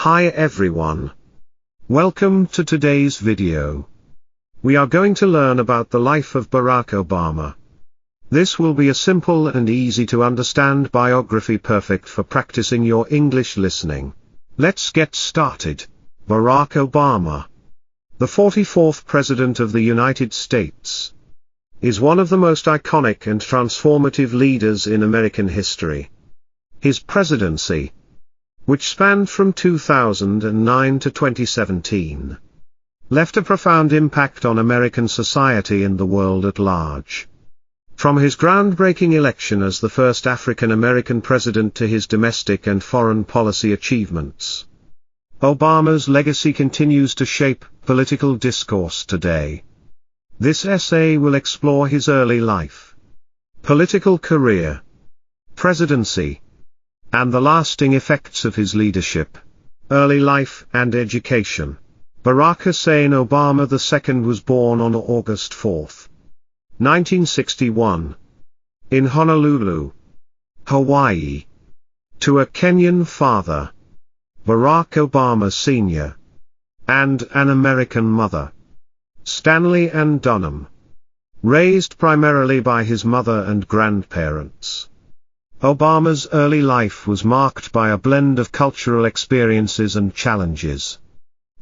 Hi everyone. Welcome to today's video. We are going to learn about the life of Barack Obama. This will be a simple and easy to understand biography perfect for practicing your English listening. Let's get started. Barack Obama, the 44th President of the United States, is one of the most iconic and transformative leaders in American history. His presidency, which spanned from 2009 to 2017, left a profound impact on American society and the world at large. From his groundbreaking election as the first African American president to his domestic and foreign policy achievements, Obama's legacy continues to shape political discourse today. This essay will explore his early life, political career, presidency, and the lasting effects of his leadership. Early life and education. Barack Hussein Obama II was born on August 4, 1961, in Honolulu, Hawaii, to a Kenyan father, Barack Obama Sr., and an American mother, Stanley Ann Dunham. Raised primarily by his mother and grandparents, Obama's early life was marked by a blend of cultural experiences and challenges.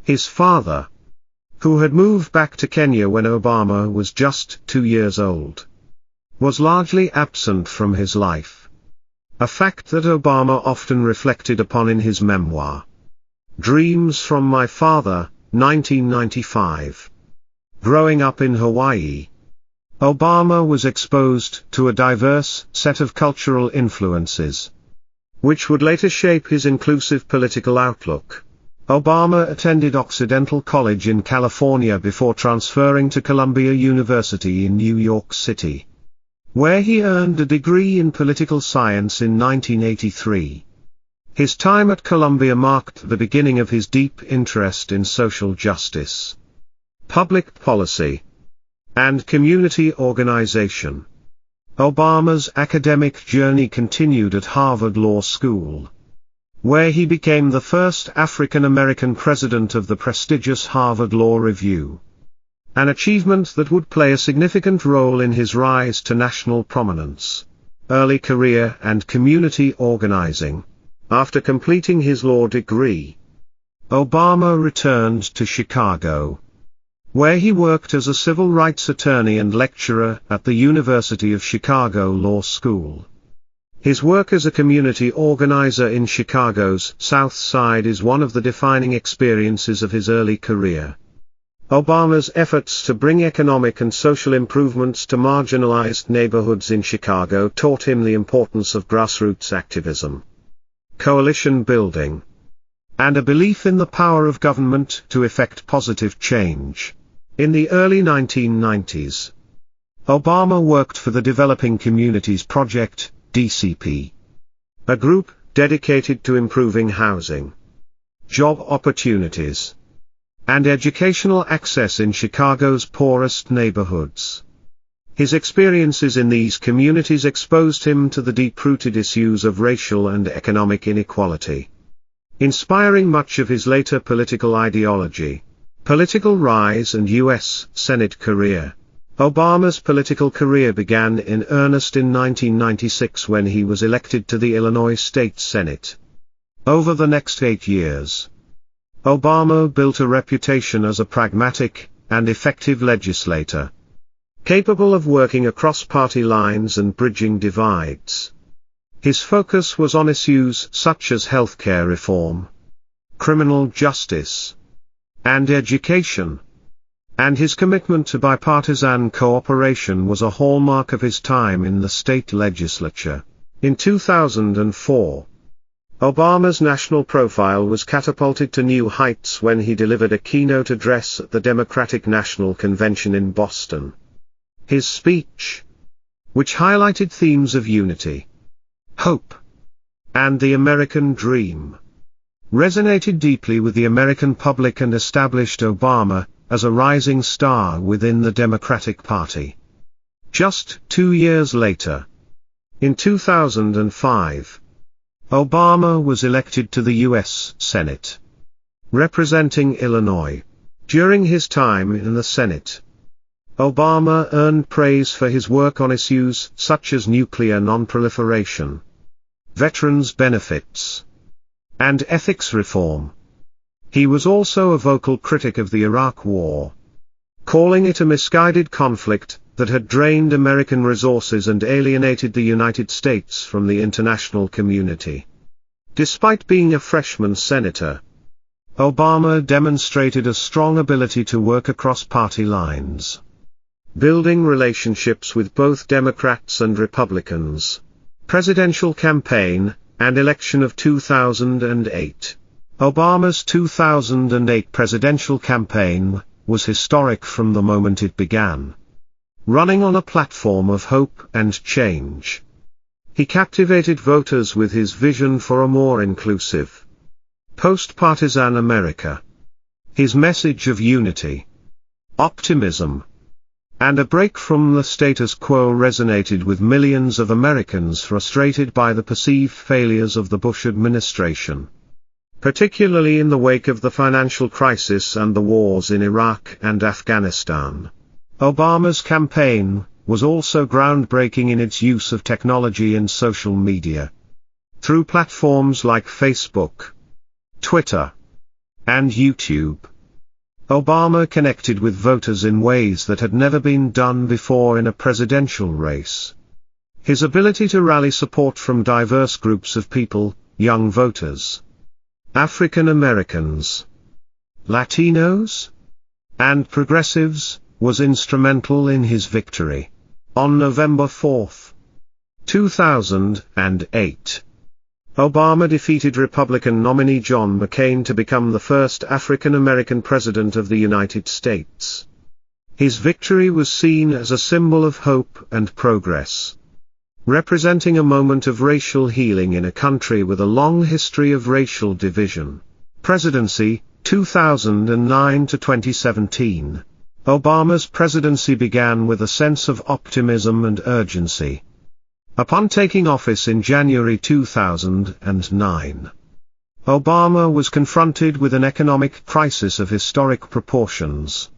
His father, who had moved back to Kenya when Obama was just 2 years old, was largely absent from his life, a fact that Obama often reflected upon in his memoir, Dreams from My Father, 1995. Growing up in Hawaii, Obama was exposed to a diverse set of cultural influences, which would later shape his inclusive political outlook. Obama attended Occidental College in California before transferring to Columbia University in New York City, where he earned a degree in political science in 1983. His time at Columbia marked the beginning of his deep interest in social justice, public policy, and community organization. Obama's academic journey continued at Harvard Law School, where he became the first African American president of the prestigious Harvard Law Review, an achievement that would play a significant role in his rise to national prominence. Early career and community organizing. After completing his law degree, Obama returned to Chicago, where he worked as a civil rights attorney and lecturer at the University of Chicago Law School. His work as a community organizer in Chicago's South Side is one of the defining experiences of his early career. Obama's efforts to bring economic and social improvements to marginalized neighborhoods in Chicago taught him the importance of grassroots activism, coalition building, and a belief in the power of government to effect positive change. In the early 1990s, Obama worked for the Developing Communities Project, DCP, a group dedicated to improving housing, job opportunities, and educational access in Chicago's poorest neighborhoods. His experiences in these communities exposed him to the deep-rooted issues of racial and economic inequality, inspiring much of his later political ideology. Political rise and U.S. Senate career. Obama's political career began in earnest in 1996 when he was elected to the Illinois State Senate. Over the next 8 years, Obama built a reputation as a pragmatic and effective legislator, capable of working across party lines and bridging divides. His focus was on issues such as healthcare reform, criminal justice, and education, and his commitment to bipartisan cooperation was a hallmark of his time in the state legislature. In 2004, Obama's national profile was catapulted to new heights when he delivered a keynote address at the Democratic National Convention in Boston. His speech, which highlighted themes of unity, hope, and the American dream, resonated deeply with the American public and established Obama as a rising star within the Democratic Party. Just 2 years later, in 2005, Obama was elected to the U.S. Senate. representing Illinois. During his time in the Senate, Obama earned praise for his work on issues such as nuclear nonproliferation, veterans' benefits, and ethics reform. He was also a vocal critic of the Iraq War, calling it a misguided conflict that had drained American resources and alienated the United States from the international community. Despite being a freshman senator, Obama demonstrated a strong ability to work across party lines, building relationships with both Democrats and Republicans. Presidential campaign and election of 2008. Obama's 2008 presidential campaign was historic from the moment it began. Running on a platform of hope and change, he captivated voters with his vision for a more inclusive, post-partisan America. His message of unity, optimism, and a break from the status quo resonated with millions of Americans frustrated by the perceived failures of the Bush administration, particularly in the wake of the financial crisis and the wars in Iraq and Afghanistan. Obama's campaign was also groundbreaking in its use of technology and social media. Through platforms like Facebook, Twitter, and YouTube, Obama connected with voters in ways that had never been done before in a presidential race. His ability to rally support from diverse groups of people, young voters, African Americans, Latinos, and progressives, was instrumental in his victory. On November 4, 2008, Obama defeated Republican nominee John McCain to become the first African American president of the United States. His victory was seen as a symbol of hope and progress, representing a moment of racial healing in a country with a long history of racial division. Presidency, 2009 to 2017. Obama's presidency began with a sense of optimism and urgency. Upon taking office in January 2009, Obama was confronted with an economic crisis of historic proportions.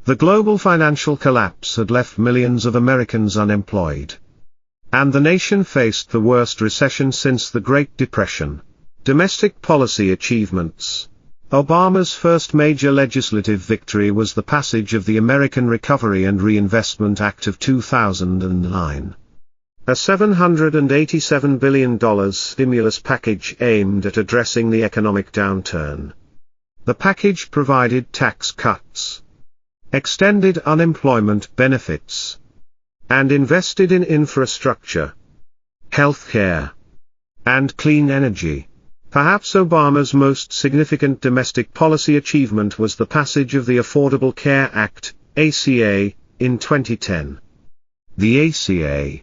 The global financial collapse had left millions of Americans unemployed, and the nation faced the worst recession since the Great Depression. Domestic policy achievements. Obama's first major legislative victory was the passage of the American Recovery and Reinvestment Act of 2009. A $787 billion stimulus package aimed at addressing the economic downturn. The package provided tax cuts, extended unemployment benefits, and invested in infrastructure, healthcare, and clean energy. Perhaps Obama's most significant domestic policy achievement was the passage of the Affordable Care Act, ACA, in 2010. The ACA,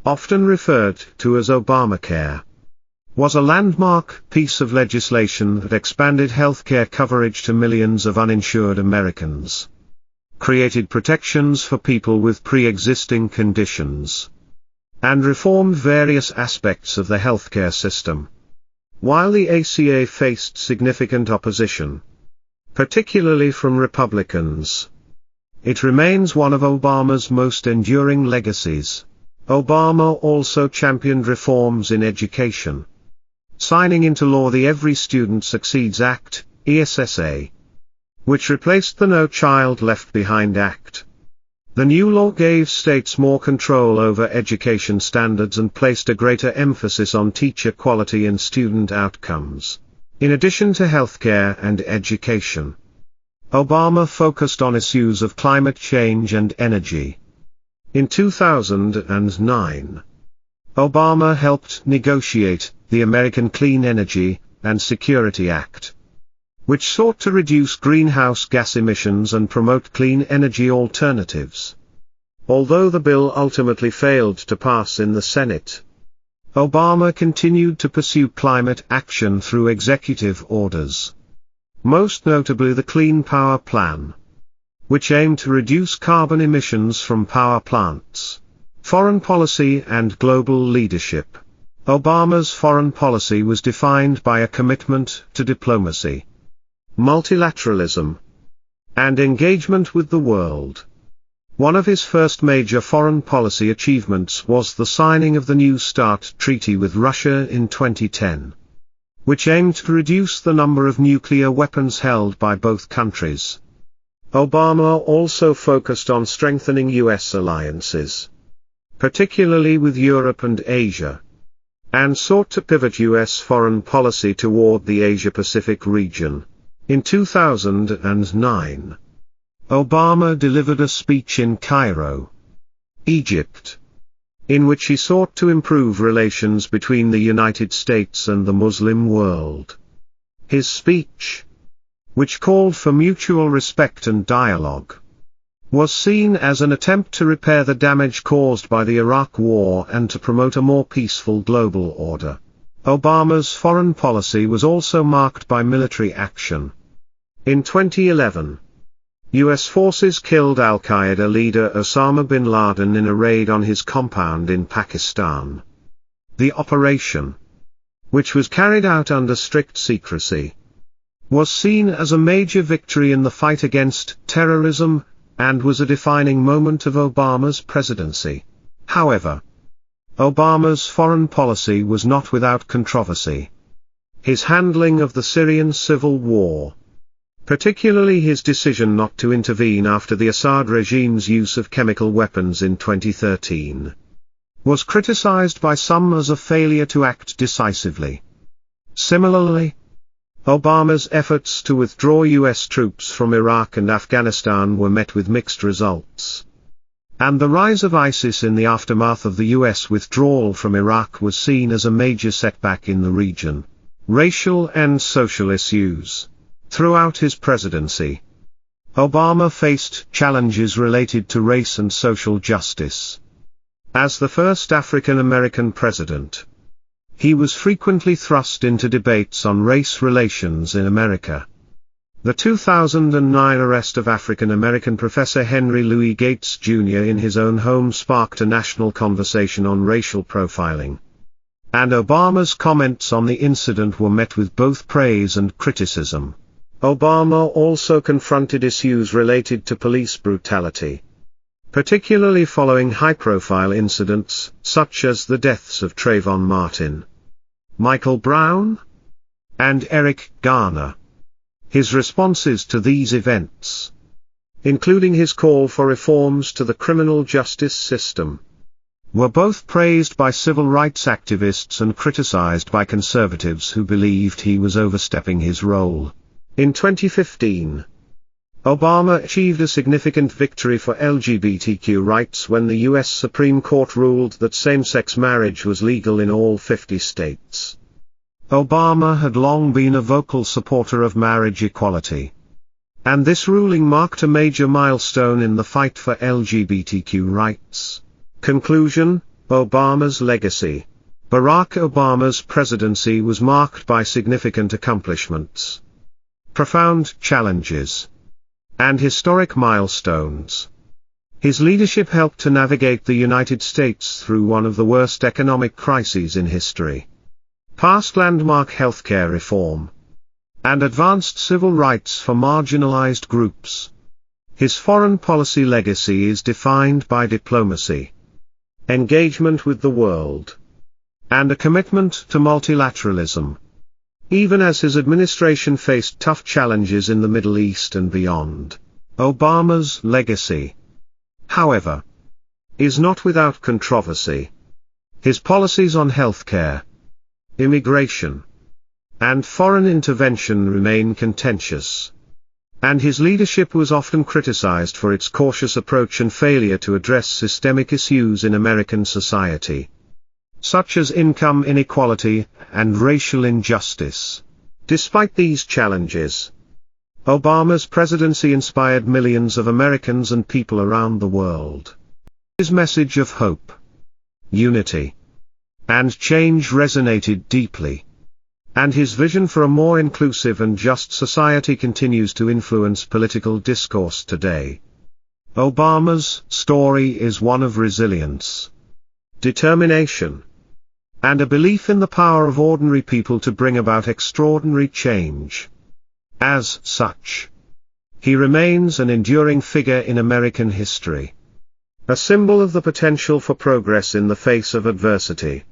often referred to as Obamacare, was a landmark piece of legislation that expanded healthcare coverage to millions of uninsured Americans, created protections for people with pre-existing conditions, and reformed various aspects of the healthcare system. While the ACA faced significant opposition, particularly from Republicans, it remains one of Obama's most enduring legacies. Obama also championed reforms in education, signing into law the Every Student Succeeds Act, ESSA, which replaced the No Child Left Behind Act. The new law gave states more control over education standards and placed a greater emphasis on teacher quality and student outcomes. In addition to healthcare and education, Obama focused on issues of climate change and energy. In 2009, Obama helped negotiate the American Clean Energy and Security Act, which sought to reduce greenhouse gas emissions and promote clean energy alternatives. Although the bill ultimately failed to pass in the Senate, Obama continued to pursue climate action through executive orders, most notably the Clean Power Plan, which aimed to reduce carbon emissions from power plants. Foreign policy and global leadership. Obama's foreign policy was defined by a commitment to diplomacy, multilateralism, and engagement with the world. One of his first major foreign policy achievements was the signing of the New START treaty with Russia in 2010, which aimed to reduce the number of nuclear weapons held by both countries. Obama also focused on strengthening U.S. alliances, particularly with Europe and Asia, and sought to pivot U.S. foreign policy toward the Asia-Pacific region. In 2009, Obama delivered a speech in Cairo, Egypt, in which he sought to improve relations between the United States and the Muslim world. His speech, which called for mutual respect and dialogue, was seen as an attempt to repair the damage caused by the Iraq War and to promote a more peaceful global order. Obama's foreign policy was also marked by military action. In 2011, U.S. forces killed al-Qaeda leader Osama bin Laden in a raid on his compound in Pakistan. The operation, which was carried out under strict secrecy, was seen as a major victory in the fight against terrorism, and was a defining moment of Obama's presidency. However, Obama's foreign policy was not without controversy. His handling of the Syrian civil war, particularly his decision not to intervene after the Assad regime's use of chemical weapons in 2013, was criticized by some as a failure to act decisively. Similarly, Obama's efforts to withdraw U.S. troops from Iraq and Afghanistan were met with mixed results. And the rise of ISIS in the aftermath of the U.S. withdrawal from Iraq was seen as a major setback in the region. Racial and social issues. Throughout his presidency, Obama faced challenges related to race and social justice. As the first African American president, he was frequently thrust into debates on race relations in America. The 2009 arrest of African American professor Henry Louis Gates Jr. in his own home sparked a national conversation on racial profiling. And Obama's comments on the incident were met with both praise and criticism. Obama also confronted issues related to police brutality, particularly following high-profile incidents, such as the deaths of Trayvon Martin, Michael Brown, and Eric Garner. His responses to these events, including his call for reforms to the criminal justice system, were both praised by civil rights activists and criticized by conservatives who believed he was overstepping his role. In 2015, Obama achieved a significant victory for LGBTQ rights when the U.S. Supreme Court ruled that same-sex marriage was legal in all 50 states. Obama had long been a vocal supporter of marriage equality, and this ruling marked a major milestone in the fight for LGBTQ rights. Conclusion: Obama's legacy. Barack Obama's presidency was marked by significant accomplishments, profound challenges, and historic milestones. His leadership helped to navigate the United States through one of the worst economic crises in history, passed landmark healthcare reform, and advanced civil rights for marginalized groups. His foreign policy legacy is defined by diplomacy, engagement with the world, and a commitment to multilateralism. Even as his administration faced tough challenges in the Middle East and beyond, Obama's legacy, however, is not without controversy. His policies on healthcare, immigration, and foreign intervention remain contentious, and his leadership was often criticized for its cautious approach and failure to address systemic issues in American society, such as income inequality and racial injustice. Despite these challenges, Obama's presidency inspired millions of Americans and people around the world. His message of hope, unity, and change resonated deeply, and his vision for a more inclusive and just society continues to influence political discourse today. Obama's story is one of resilience, determination, and a belief in the power of ordinary people to bring about extraordinary change. As such, he remains an enduring figure in American history. A symbol of the potential for progress in the face of adversity.